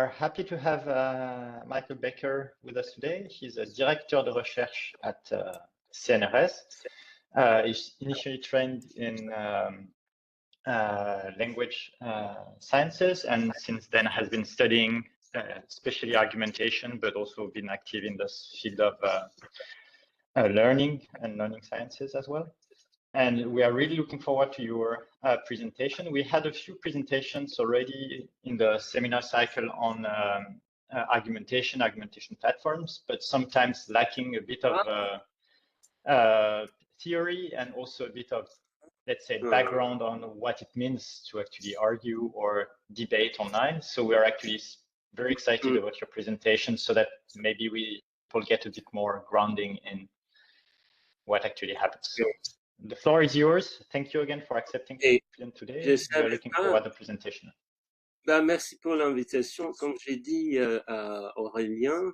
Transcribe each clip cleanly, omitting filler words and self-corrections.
We're happy to have Michael Becker with us today. He's a directeur de recherche at CNRS. He's initially trained in language sciences, and since then has been studying especially argumentation, but also been active in this field of learning and learning sciences as well. And we are really looking forward to your presentation. We had a few presentations already in the seminar cycle on argumentation platforms, but sometimes lacking a bit of theory and also a bit of, let's say, background on what it means to actually argue or debate online. So we're actually very excited about your presentation so that maybe we will get a bit more grounding in what actually happens. So the floor is yours. Thank you again for accepting today. We are looking forward to the presentation. Merci pour l'invitation. Comme j'ai dit à Aurélien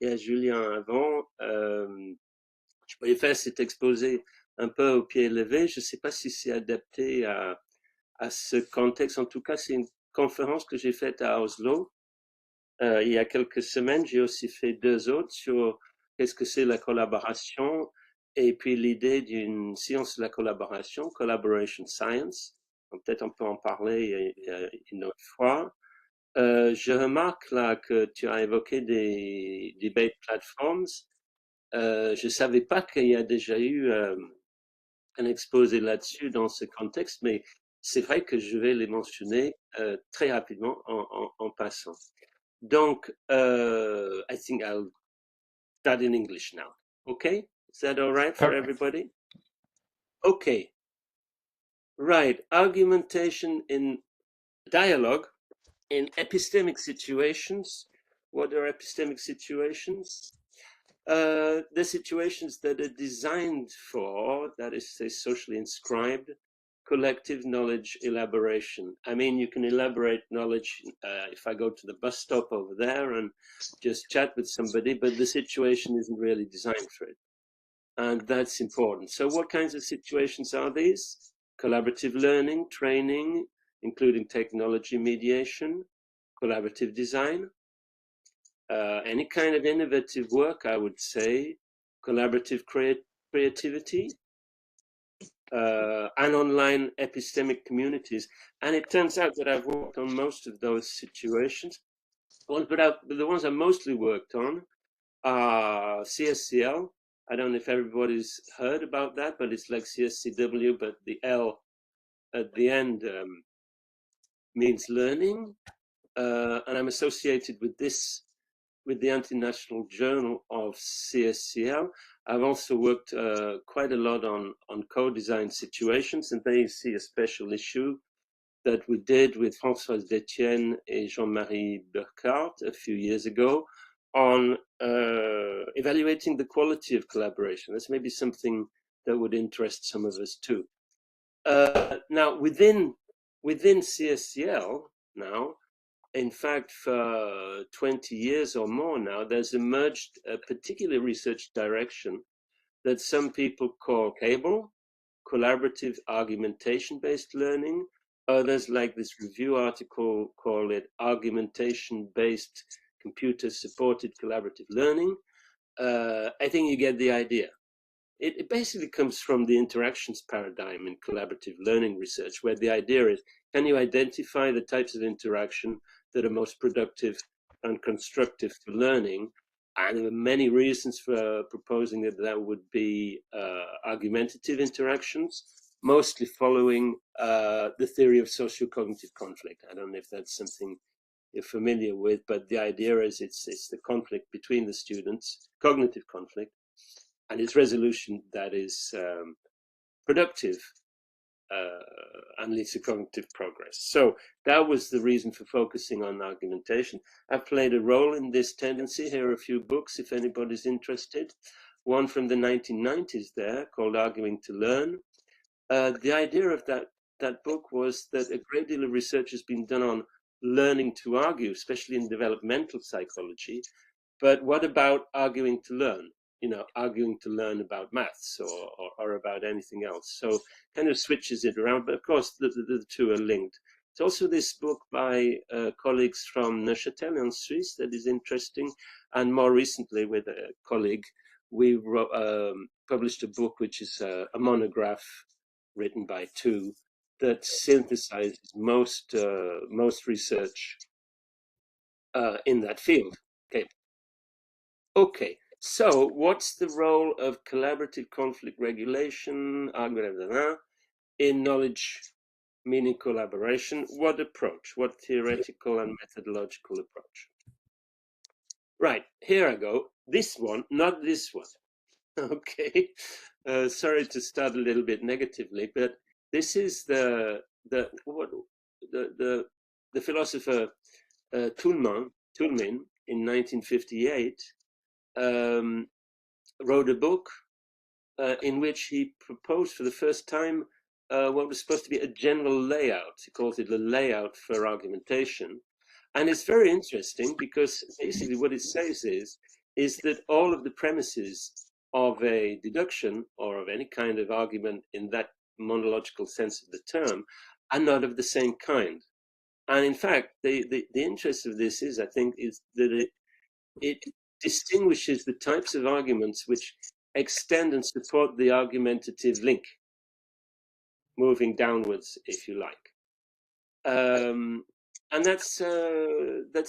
et à Julien avant, je pourrais faire cet exposé un peu au pied levé. Je ne sais pas si c'est adapté à ce contexte. En tout cas, c'est une conférence que j'ai faite à Oslo il y a quelques semaines. J'ai aussi fait 2 autres sur qu'est-ce que c'est la collaboration et puis l'idée d'une science de la collaboration, collaboration science. Peut-être on peut en parler une autre fois. Je remarque là que tu as évoqué des debate platforms. Je ne savais pas qu'il y a déjà eu un exposé là-dessus dans ce contexte, mais c'est vrai que je vais les mentionner très rapidement en passant. Donc, I think I'll start in English now. Okay? Is that all right for everybody? Okay. Right. Argumentation in dialogue in epistemic situations. What are epistemic situations? The situations that are designed for, that is, say, socially inscribed, collective knowledge elaboration. I mean, you can elaborate knowledge if I go to the bus stop over there and just chat with somebody, but the situation isn't really designed for it. And that's important. So what kinds of situations are these? Collaborative learning, training, including technology mediation, collaborative design, any kind of innovative work, I would say, collaborative creativity, and online epistemic communities. And it turns out that I've worked on most of those situations. But the ones I mostly worked on are CSCL. I don't know if everybody's heard about that, but it's like CSCW, but the L at the end means learning. And I'm associated with this, with the International Journal of CSCL. I've also worked quite a lot on co-design situations, and there you see a special issue that we did with Françoise Detienne and Jean-Marie Burkhardt a few years ago on evaluating the quality of collaboration. That's maybe something that would interest some of us too. Now, within CSCL now, in fact, for 20 years or more now, there's emerged a particular research direction that some people call CABLE, collaborative argumentation-based learning. Others, like this review article, call it argumentation-based computer-supported collaborative learning. I think you get the idea. It basically comes from the interactions paradigm in collaborative learning research, where the idea is, can you identify the types of interaction that are most productive and constructive to learning? And there are many reasons for proposing that that would be argumentative interactions, mostly following the theory of socio-cognitive conflict. I don't know if that's something you're familiar with, but the idea is it's the conflict between the students, cognitive conflict, and its resolution that is productive and leads to cognitive progress. So that was the reason for focusing on argumentation. I've played a role in this tendency. Here are a few books if anybody's interested. One from the 1990s there called Arguing to Learn. The idea of that book was that a great deal of research has been done on learning to argue, especially in developmental psychology. But what about arguing to learn? You know, arguing to learn about maths or about anything else. So kind of switches it around, but of course the two are linked. There's also this book by colleagues from Neuchâtel in Swiss that is interesting. And more recently, with a colleague, we published a book which is a monograph written by two that synthesizes most research in that field. Okay. So, what's the role of collaborative conflict regulation, in knowledge, meaning collaboration? What approach? What theoretical and methodological approach? Right, here I go. This one, not this one. Okay. Sorry to start a little bit negatively, but this is the philosopher Toulmin in 1958 wrote a book in which he proposed for the first time what was supposed to be a general layout. He calls it the layout for argumentation. And it's very interesting because basically what it says is that all of the premises of a deduction or of any kind of argument in that monological sense of the term are not of the same kind. And in fact, the interest of this is, I think, is that it distinguishes the types of arguments which extend and support the argumentative link, moving downwards, if you like. And that's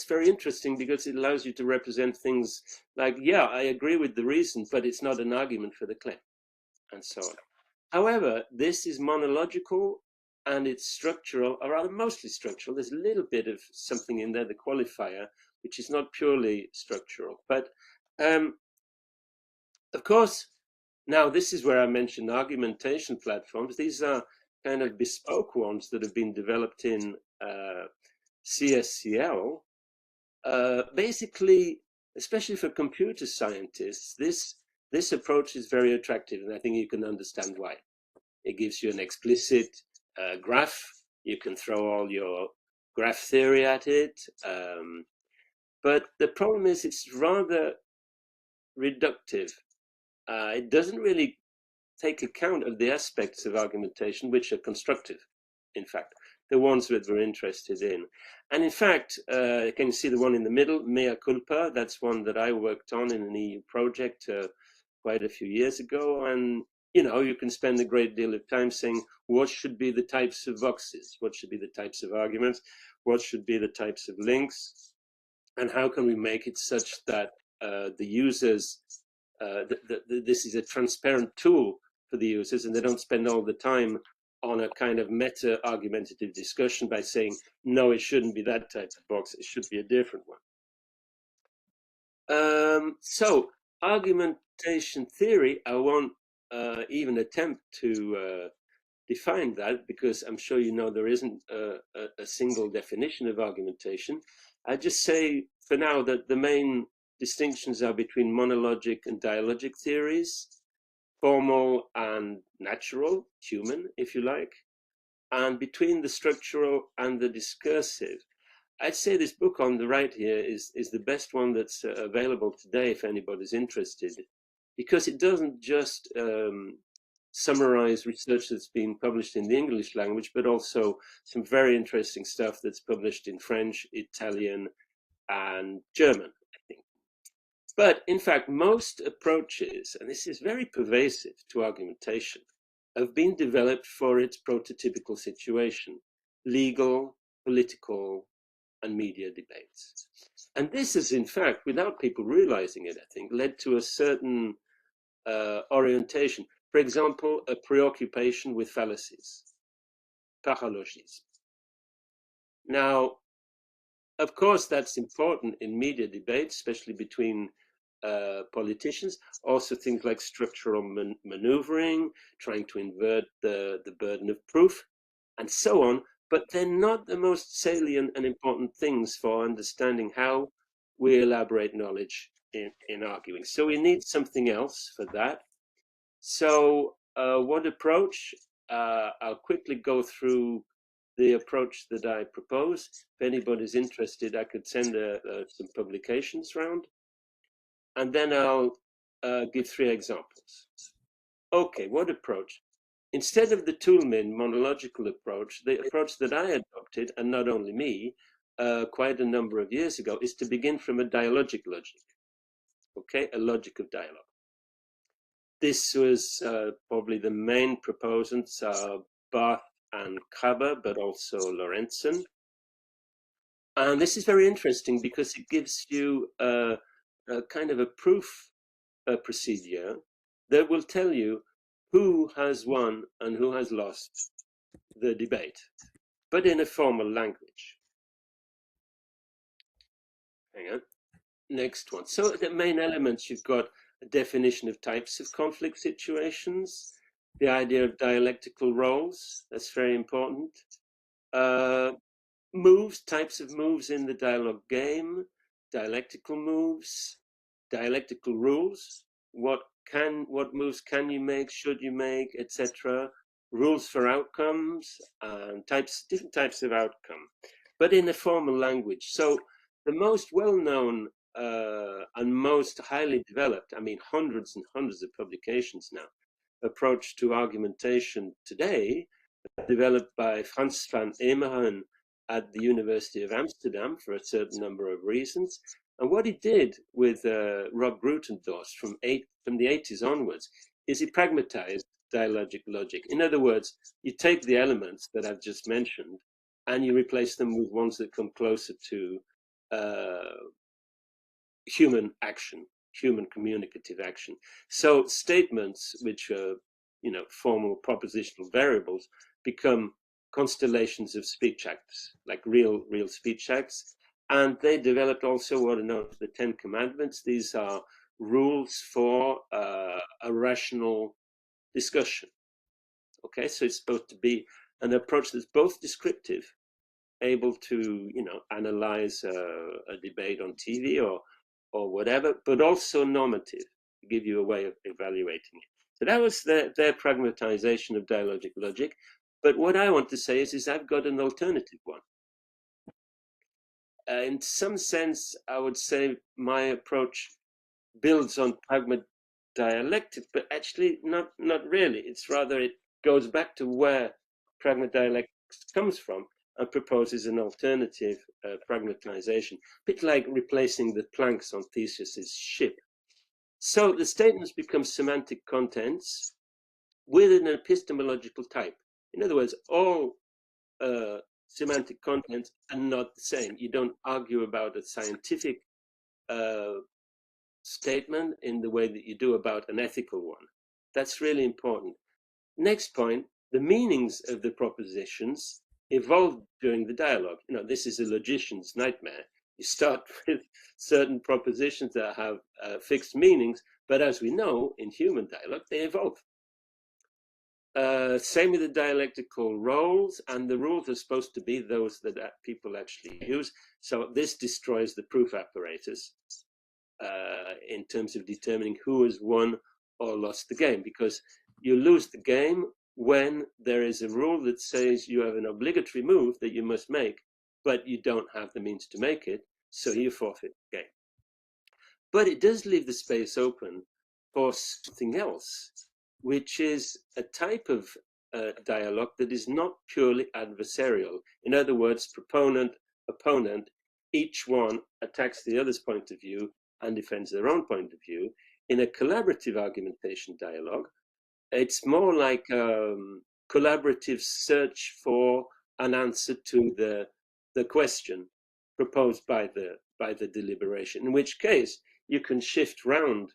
very interesting because it allows you to represent things like, yeah, I agree with the reason, but it's not an argument for the claim, and so on. However, this is monological and it's structural, or rather mostly structural. There's a little bit of something in there, the qualifier, which is not purely structural. But of course, now this is where I mentioned argumentation platforms. These are kind of bespoke ones that have been developed in CSCL. Basically, especially for computer scientists, this approach is very attractive, and I think you can understand why. It gives you an explicit graph. You can throw all your graph theory at it. But the problem is it's rather reductive. It doesn't really take account of the aspects of argumentation which are constructive, in fact, the ones that we're interested in. And in fact, you can see the one in the middle, mea culpa. That's one that I worked on in an EU project quite a few years ago. And, you know, you can spend a great deal of time saying what should be the types of boxes, what should be the types of arguments, what should be the types of links, and how can we make it such that the users, this is a transparent tool for the users, and they don't spend all the time on a kind of meta-argumentative discussion by saying, no, it shouldn't be that type of box, it should be a different one. So, argumentation theory, I won't even attempt to define that, because I'm sure you know there isn't a single definition of argumentation. I just say for now that the main distinctions are between monologic and dialogic theories, formal and natural, human, if you like, and between the structural and the discursive. I'd say this book on the right here is the best one that's available today if anybody's interested, because it doesn't just summarize research that's been published in the English language, but also some very interesting stuff that's published in French, Italian, and German, I think. But in fact, most approaches, and this is very pervasive to argumentation, have been developed for its prototypical situation: legal, political, and media debates. And this has, in fact, without people realizing it, I think, led to a certain orientation. For example, a preoccupation with fallacies, paralogisme. Now, of course, that's important in media debates, especially between politicians. Also, things like structural maneuvering, trying to invert the burden of proof, and so on. But they're not the most salient and important things for understanding how we elaborate knowledge in arguing. So we need something else for that. So what approach? I'll quickly go through the approach that I propose. If anybody's interested, I could send some publications round. And then I'll give 3 examples. Okay, what approach? instead of the Toulmin monological approach, the approach that I adopted, and not only me, quite a number of years ago, is to begin from a dialogic logic, okay, a logic of dialogue. This was probably the main proponents are Barth and Kaber, but also Lorentzen. And this is very interesting because it gives you a kind of a proof procedure that will tell you who has won and who has lost the debate, but in a formal language. Hang on. Next one. So the main elements, you've got a definition of types of conflict situations, the idea of dialectical roles, that's very important. Moves, types of moves in the dialogue game, dialectical moves, dialectical rules, what moves can you make, should you make, etc. Rules for outcomes and different types of outcome, but in a formal language. So the most well-known and most highly developed, I mean hundreds and hundreds of publications now, approach to argumentation today, developed by Frans van Emeren at the University of Amsterdam for a certain number of reasons. And what he did with Rob Grutendorst from the 80s onwards is he pragmatized dialogic logic. In other words, you take the elements that I've just mentioned and you replace them with ones that come closer to human action, human communicative action. So statements which are, formal propositional variables become constellations of speech acts, like real speech acts. And they developed also what are known as the 10 Commandments. These are rules for a rational discussion. Okay, so it's supposed to be an approach that's both descriptive, able to, analyze a debate on TV or whatever, but also normative, to give you a way of evaluating it. So that was their pragmatization of dialogic logic. But what I want to say is I've got an alternative one. In some sense, I would say my approach builds on pragma dialectic, but actually not really. It's rather, it goes back to where pragma dialectics comes from and proposes an alternative pragmatization, a bit like replacing the planks on Theseus's ship. So the statements become semantic contents with an epistemological type. In other words, all semantic contents are not the same. You don't argue about a scientific statement in the way that you do about an ethical one. That's really important. Next point, the meanings of the propositions evolve during the dialogue. This is a logician's nightmare. You start with certain propositions that have fixed meanings, but as we know, in human dialogue, they evolve. Same with the dialectical roles, and the rules are supposed to be those that people actually use. So this destroys the proof apparatus in terms of determining who has won or lost the game, because you lose the game when there is a rule that says you have an obligatory move that you must make, but you don't have the means to make it, so you forfeit the game. But it does leave the space open for something else, which is a type of dialogue that is not purely adversarial. In other words, proponent, opponent, each one attacks the other's point of view and defends their own point of view. In a collaborative argumentation dialogue, it's more like collaborative search for an answer to the question proposed by the deliberation, in which case you can shift round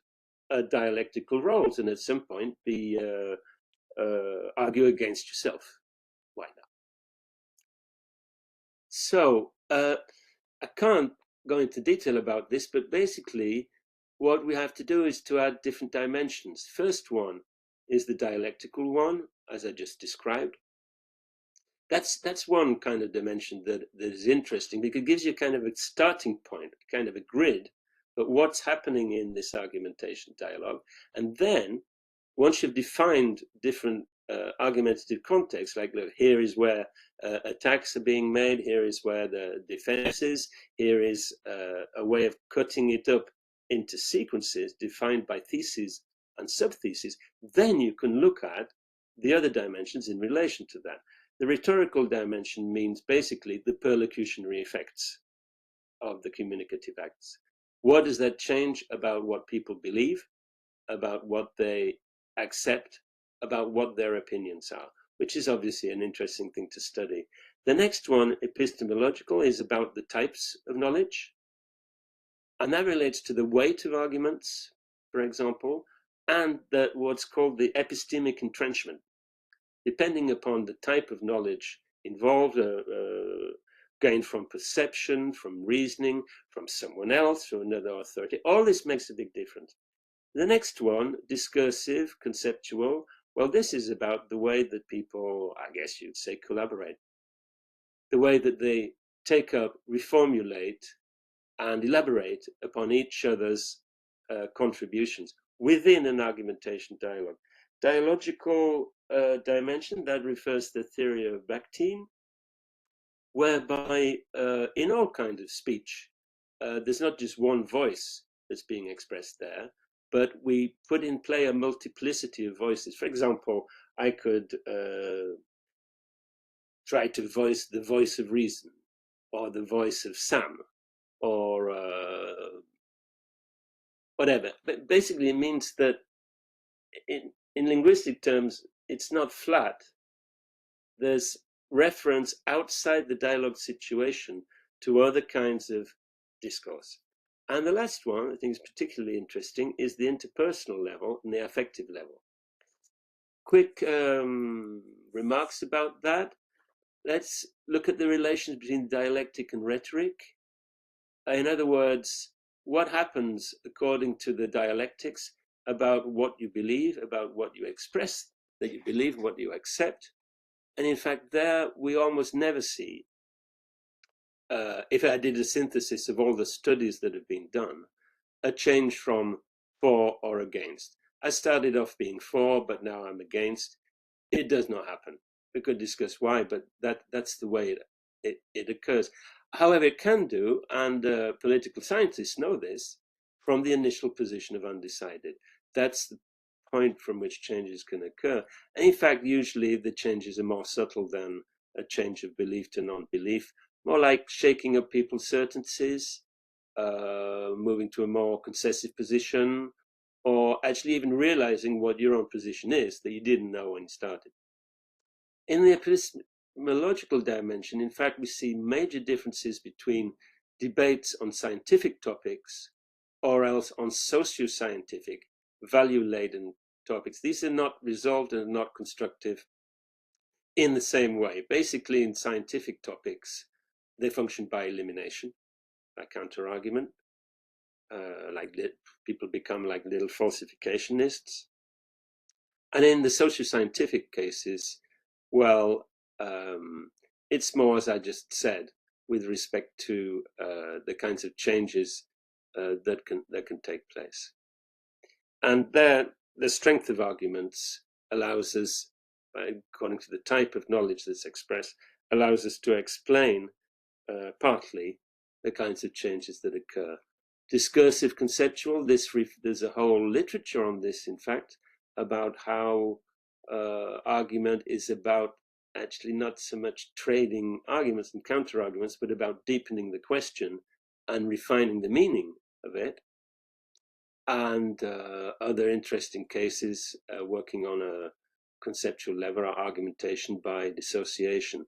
dialectical roles and at some point be argue against yourself. Why not? So I can't go into detail about this, but basically what we have to do is to add different dimensions. First one is the dialectical one, as I just described. That's one kind of dimension that is interesting because it gives you kind of a starting point, kind of a grid, but what's happening in this argumentation dialogue. And then once you've defined different argumentative contexts, like look, here is where attacks are being made, here is where the defense is, here is a way of cutting it up into sequences defined by theses and subtheses, then you can look at the other dimensions in relation to that. The rhetorical dimension means basically the perlocutionary effects of the communicative acts. What does that change about what people believe, about what they accept, about what their opinions are, which is obviously an interesting thing to study. The next one, epistemological, is about the types of knowledge. And that relates to the weight of arguments, for example, and what's called the epistemic entrenchment. Depending upon the type of knowledge involved, gained from perception, from reasoning, from someone else, from another authority, all this makes a big difference. The next one, discursive, conceptual, well, this is about the way that people, I guess you'd say, collaborate. The way that they take up, reformulate, and elaborate upon each other's contributions within an argumentation dialogue. Dialogical dimension, that refers to the theory of Bakhtin, whereby in all kinds of speech, there's not just one voice that's being expressed there, but we put in play a multiplicity of voices. For example, I could try to voice the voice of reason, or the voice of Sam, or whatever. But basically, it means that in linguistic terms, it's not flat. There's reference outside the dialogue situation to other kinds of discourse. And the last one, I think is particularly interesting, is the interpersonal level and the affective level. Quick remarks about that. Let's look at the relations between dialectic and rhetoric. In other words, what happens according to the dialectics about what you believe, about what you express that you believe, what you accept. And in fact, there we almost never see, if I did a synthesis of all the studies that have been done, a change from for or against. I started off being for, but now I'm against. It does not happen. We could discuss why, but that's the way it occurs. However, it can do, and political scientists know this, from the initial position of undecided. That's the point from which changes can occur. And in fact, usually the changes are more subtle than a change of belief to non-belief, more like shaking up people's certainties, moving to a more concessive position, or actually even realizing what your own position is that you didn't know when you started. In the epistemological dimension, in fact, we see major differences between debates on scientific topics or else on socio-scientific, value-laden topics. These are not resolved and not constructive in the same way. Basically, in scientific topics, they function by elimination, by counter-argument. People become like little falsificationists. And in the socio-scientific cases, well, it's more, as I just said, with respect to the kinds of changes that can take place. And there, the strength of arguments allows us, according to the type of knowledge that's expressed, allows us to explain partly the kinds of changes that occur. Discursive conceptual, there's a whole literature on this, in fact, about how argument is about actually not so much trading arguments and counter arguments, but about deepening the question and refining the meaning of it. And other interesting cases working on a conceptual level are argumentation by dissociation.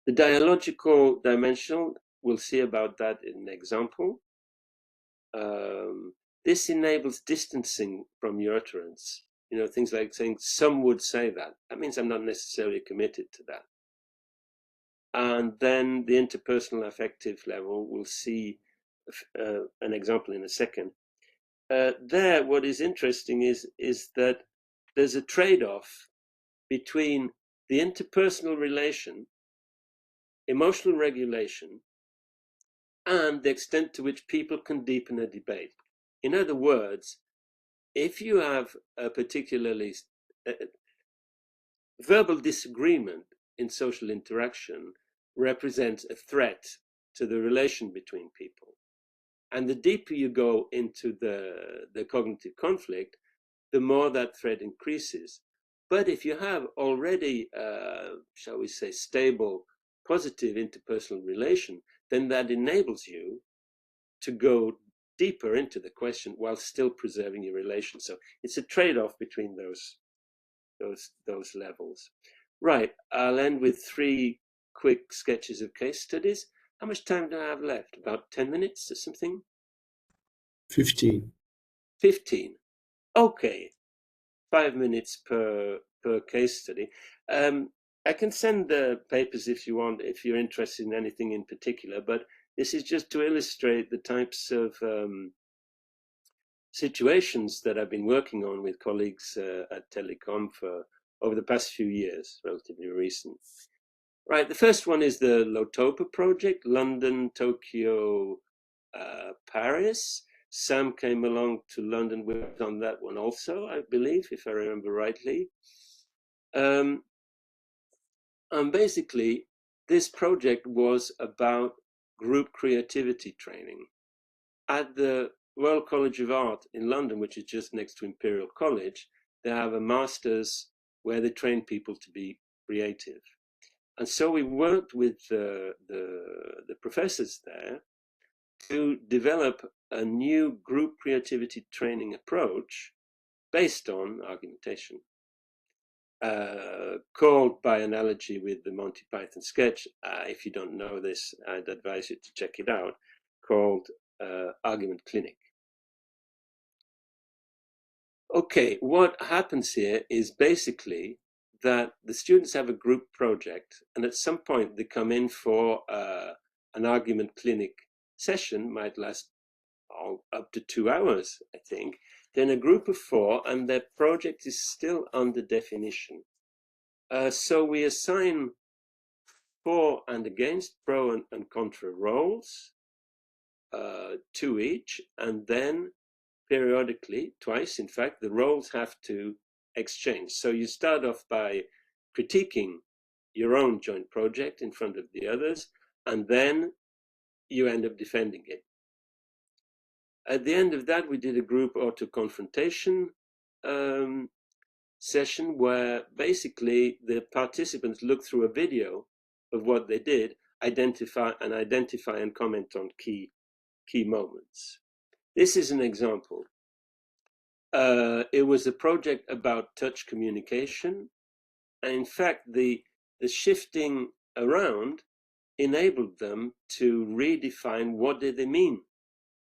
The dialogical dimension, we'll see about that in an example. This enables distancing from your utterance. You know, things like saying, some would say that. That means I'm not necessarily committed to that. And then the interpersonal affective level, we'll see an example in a second. There, what is interesting is that there's a trade-off between the interpersonal relation, emotional regulation, and the extent to which people can deepen a debate. In other words, if you have a particularly verbal disagreement in social interaction represents a threat to the relation between people. And the deeper you go into the cognitive conflict, the more that threat increases. But if you have already, shall we say, stable, positive interpersonal relation, then that enables you to go deeper into the question while still preserving your relation. So it's a trade-off between those levels. Right, I'll end with 3 quick sketches of case studies. How much time do I have left? About 10 minutes or something? 15. 15. Okay, 5 minutes per case study. I can send the papers if you want, if you're interested in anything in particular, but this is just to illustrate the types of situations that I've been working on with colleagues at Telecom for over the past few years, relatively recent. Right, the first one is the Lotopa project, London, Tokyo, Paris. Sam came along to London, worked on that one also, I believe, if I remember rightly. And basically, this project was about group creativity training. At the Royal College of Art in London, which is just next to Imperial College, they have a master's where they train people to be creative. And so we worked with the professors there to develop a new group creativity training approach based on argumentation, called by analogy with the Monty Python sketch. If you don't know this, I'd advise you to check it out, called Argument Clinic. Okay, what happens here is basically that the students have a group project, and at some point they come in for an argument clinic session, might last up to 2 hours, I think. Then a group of 4, and their project is still under definition. So we assign for and against, pro and contra roles to each, and then periodically, twice in fact, the roles have to exchange. So you start off by critiquing your own joint project in front of the others, and then you end up defending it. At the end of that, we did a group auto-confrontation session where basically the participants look through a video of what they did, identify and comment on key moments. This is an example. It was a project about touch communication. And in fact, the shifting around enabled them to redefine what did they mean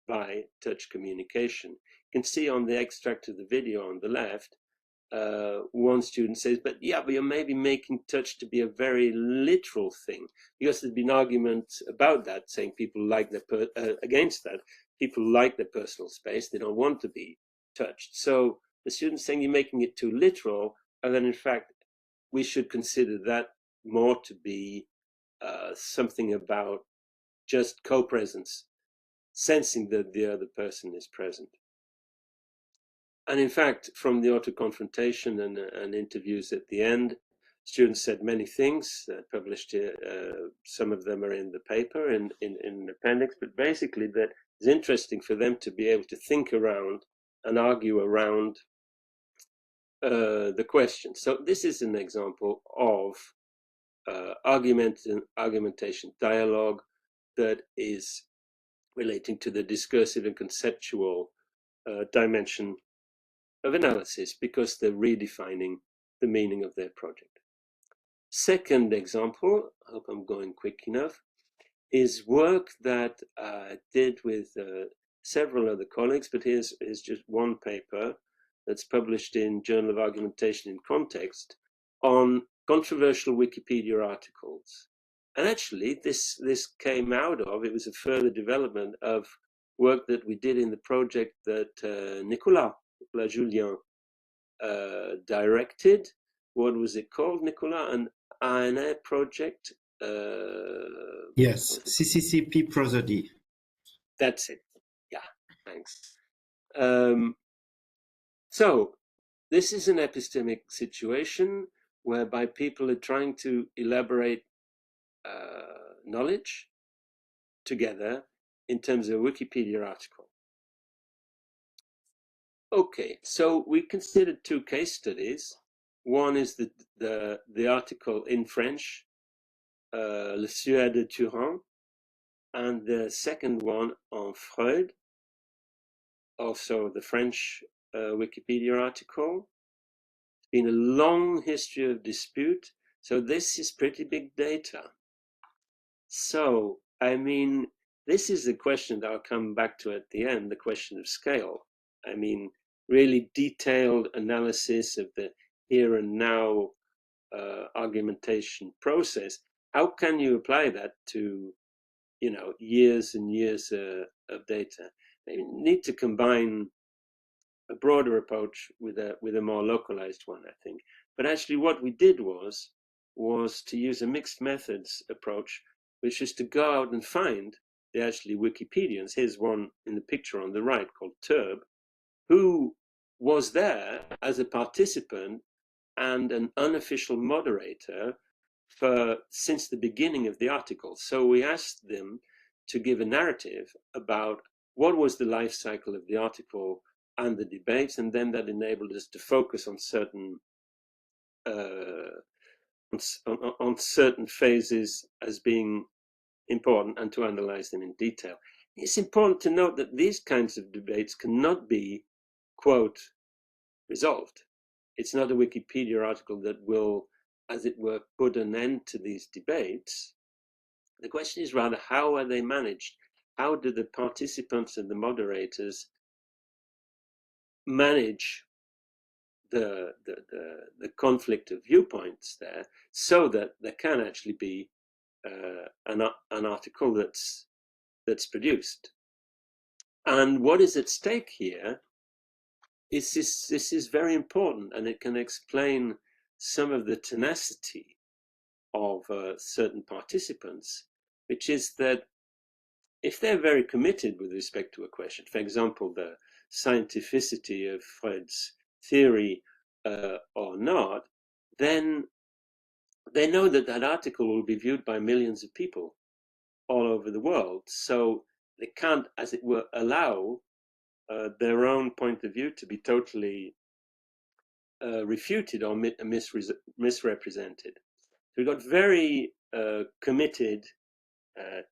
by touch communication. You can see on the extract of the video on the left, one student says, but you're maybe making touch to be a very literal thing, because there's been arguments about that, saying people like against that, people like their personal space, they don't want to be touched. So the student's saying you're making it too literal, and then in fact, we should consider that more to be something about just co-presence, sensing that the other person is present. And in fact, from the auto-confrontation and interviews at the end, students said many things, published here. Some of them are in the paper, in the appendix, but basically that it's interesting for them to be able to think around and argue around the question. So this is an example of argumentation dialogue that is relating to the discursive and conceptual dimension of analysis, because they're redefining the meaning of their project. Second example, I hope I'm going quick enough, is work that I did with several other colleagues, but here's just one paper that's published in Journal of Argumentation in Context on controversial Wikipedia articles. And actually, this came out of, it was a further development of work that we did in the project that Nicolas Julien directed. What was it called, Nicolas? An ANA project? Yes, CCCP prosody. That's it. Yeah, thanks. So this is an epistemic situation whereby people are trying to elaborate knowledge together in terms of a Wikipedia article. Okay, so we considered 2 case studies. One is the article in French, Le Suaire de Turin, and the second one on Freud, also the French Wikipedia article. It's been a long history of dispute, so this is pretty big data. So, I mean, this is the question that I'll come back to at the end, the question of scale. I mean, really detailed analysis of the here and now argumentation process. How can you apply that to, you know, years and years of data? You need to combine a broader approach with a more localized one, I think. But actually, what we did was to use a mixed methods approach, which is to go out and find the actually Wikipedians. Here's one in the picture on the right called Turb, who was there as a participant and an unofficial moderator since the beginning of the article. So we asked them to give a narrative about what was the life cycle of the article and the debates, and then that enabled us to focus on certain on certain phases as being important and to analyze them in detail. It's important to note that these kinds of debates cannot be, quote, resolved. It's not a Wikipedia article that will, as it were, put an end to these debates. The question is rather, how are they managed? How do the participants and the moderators manage the conflict of viewpoints there, so that there can actually be an article that's produced? And what is at stake here is this is very important, and it can explain some of the tenacity of certain participants, which is that if they're very committed with respect to a question, for example, the scientificity of Freud's theory or not, then they know that that article will be viewed by millions of people all over the world. So they can't, as it were, allow their own point of view to be totally refuted or misrepresented. So we've got very committed,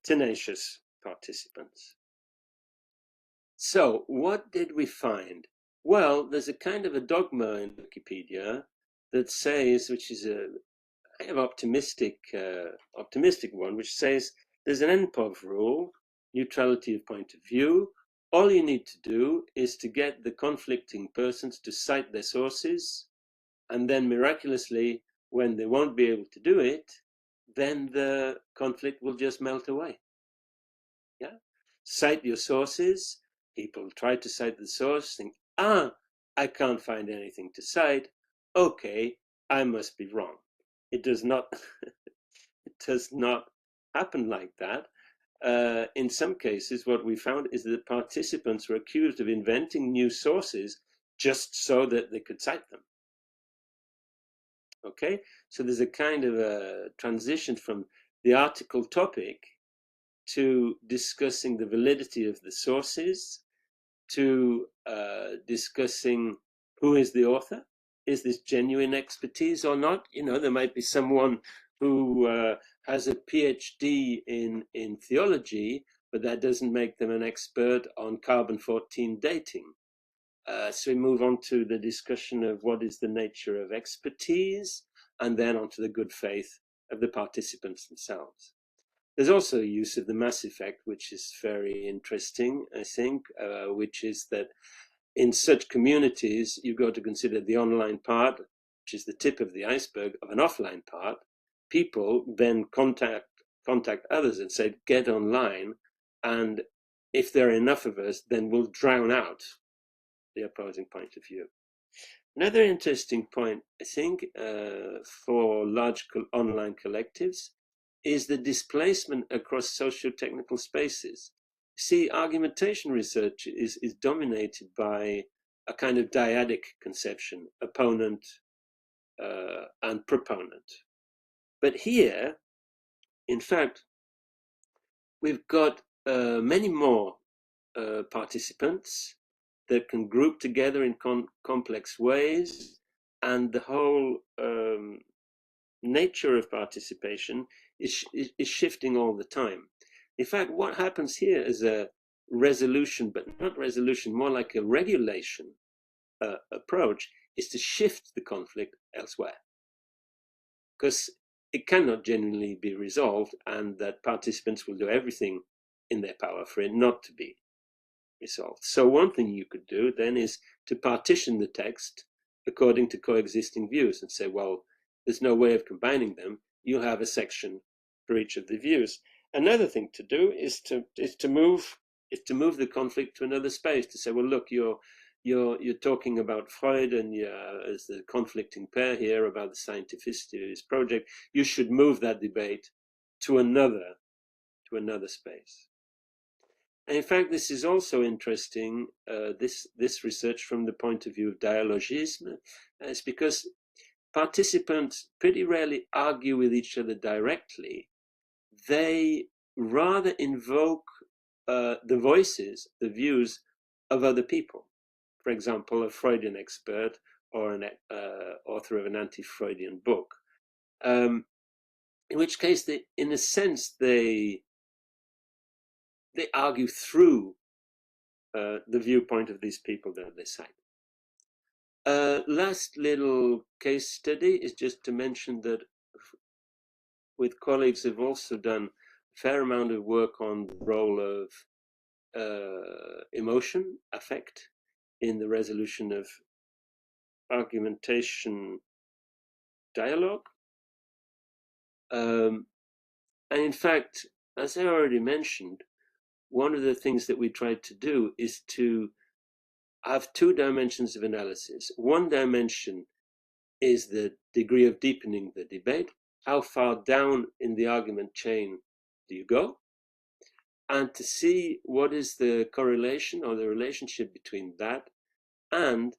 tenacious participants. So what did we find? Well, there's a kind of a dogma in Wikipedia that says, which is a kind of optimistic one, which says there's an NPOV rule, neutrality of point of view. All you need to do is to get the conflicting persons to cite their sources, and then miraculously, when they won't be able to do it, then the conflict will just melt away. Yeah, cite your sources. People try to cite the source, think, I can't find anything to cite. Okay, I must be wrong. It does not. It does not happen like that. In some cases, what we found is that participants were accused of inventing new sources just so that they could cite them. Okay, so there's a kind of a transition from the article topic to discussing the validity of the sources, to discussing who is the author. Is this genuine expertise or not? You know, there might be someone who has a PhD in theology, but that doesn't make them an expert on carbon-14 dating. So we move on to the discussion of what is the nature of expertise, and then on to the good faith of the participants themselves. There's also use of the mass effect, which is very interesting, I think, which is that in such communities, you've got to consider the online part, which is the tip of the iceberg of an offline part. People then contact others and say, get online, and if there are enough of us, then we'll drown out the opposing point of view. Another interesting point, I think, for large online collectives is the displacement across socio-technical spaces. See, argumentation research is dominated by a kind of dyadic conception, opponent and proponent. But here, in fact, we've got many more participants that can group together in complex ways. and the whole nature of participation is shifting all the time. In fact, what happens here is a resolution, but not resolution, more like a regulation approach, is to shift the conflict elsewhere, because it cannot genuinely be resolved, and that participants will do everything in their power for it not to be resolved. So one thing you could do then is to partition the text according to coexisting views and say, well, there's no way of combining them. You have a section for each of the views. Another thing to do is to move the conflict to another space, to say, well, look, you're talking about Freud and as the conflicting pair here about the scientificity of his project. You should move that debate to another space. And in fact, this is also interesting, this research from the point of view of dialogisme. It's because participants pretty rarely argue with each other directly. They rather invoke the voices, the views of other people. For example, a Freudian expert or an author of an anti-Freudian book. In which case, in a sense, they argue through the viewpoint of these people that they cite. Last little case study is just to mention that with colleagues have also done a fair amount of work on the role of emotion, affect, in the resolution of argumentation dialogue. And in fact, as I already mentioned, one of the things that we tried to do is to have two dimensions of analysis. One dimension is the degree of deepening the debate. How far down in the argument chain do you go? And to see what is the correlation or the relationship between that and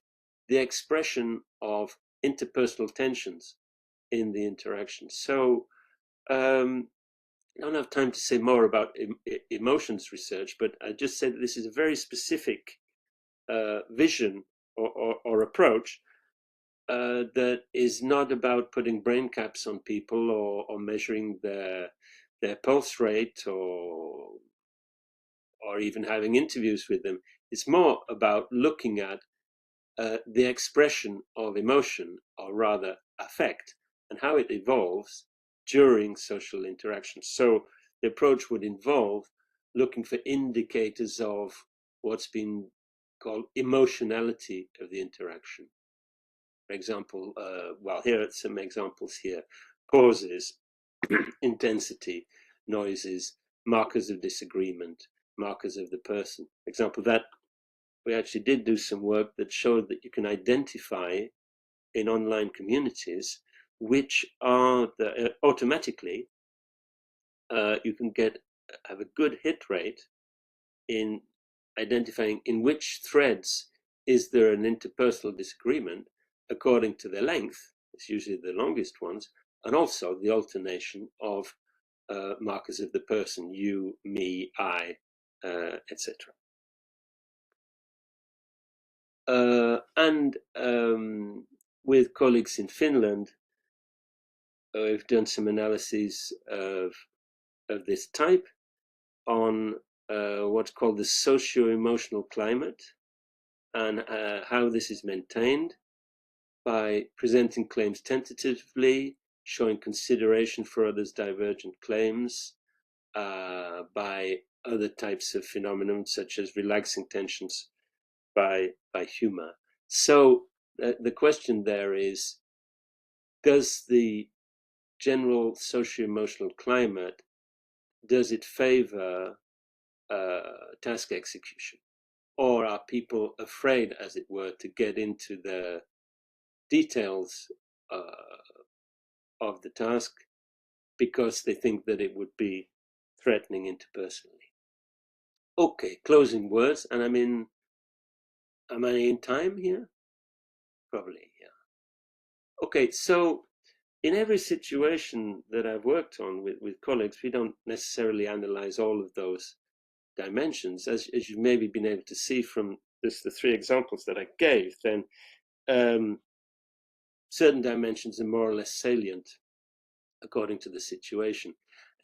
the expression of interpersonal tensions in the interaction. So I don't have time to say more about emotions research, but I just said this is a very specific vision or approach that is not about putting brain caps on people or measuring their pulse rate or even having interviews with them. It's more about looking at the expression of emotion, or rather affect, and how it evolves during social interactions. So the approach would involve looking for indicators of what's been called emotionality of the interaction. For example, well, here are some examples here: pauses, intensity, noises, markers of disagreement, markers of the person. For example, that we actually did do some work that showed that you can identify in online communities which are automatically you can have a good hit rate in identifying in which threads is there an interpersonal disagreement according to their length. It's usually the longest ones, and also the alternation of markers of the person, you, me, I, etc. And with colleagues in Finland, we've done some analyses of this type on what's called the socio-emotional climate and how this is maintained by presenting claims tentatively, showing consideration for others' divergent claims, by other types of phenomena such as relaxing tensions by humor. So the question there is, does the general socio-emotional climate, does it favor task execution? Or are people afraid, as it were, to get into the details of the task because they think that it would be threatening interpersonally? Okay, closing words. And am I in time here? Probably, yeah. Okay, so in every situation that I've worked on with colleagues, we don't necessarily analyze all of those dimensions. As you've maybe been able to see from the three examples that I gave, then certain dimensions are more or less salient according to the situation.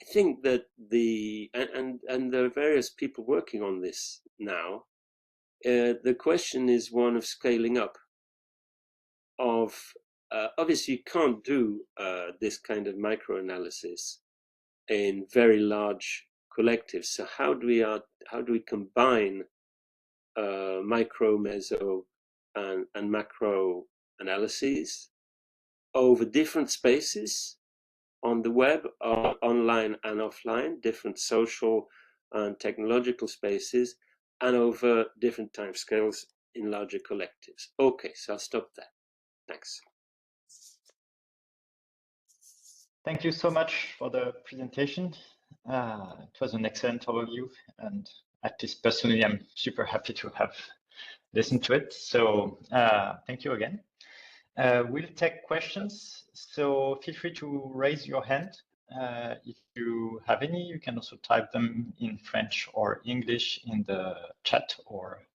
I think that and there are various people working on this now. The question is one of scaling up. Obviously, you can't do this kind of microanalysis in very large collectives. So how do we combine micro, meso, and macro analyses over different spaces on the web, online and offline, different social and technological spaces, and over different timescales in larger collectives? Okay, so I'll stop there. Thanks. Thank you so much for the presentation. It was an excellent overview, and at least personally, I'm super happy to have listened to it. So thank you again. We'll take questions, so feel free to raise your hand. If you have any, you can also type them in French or English in the chat or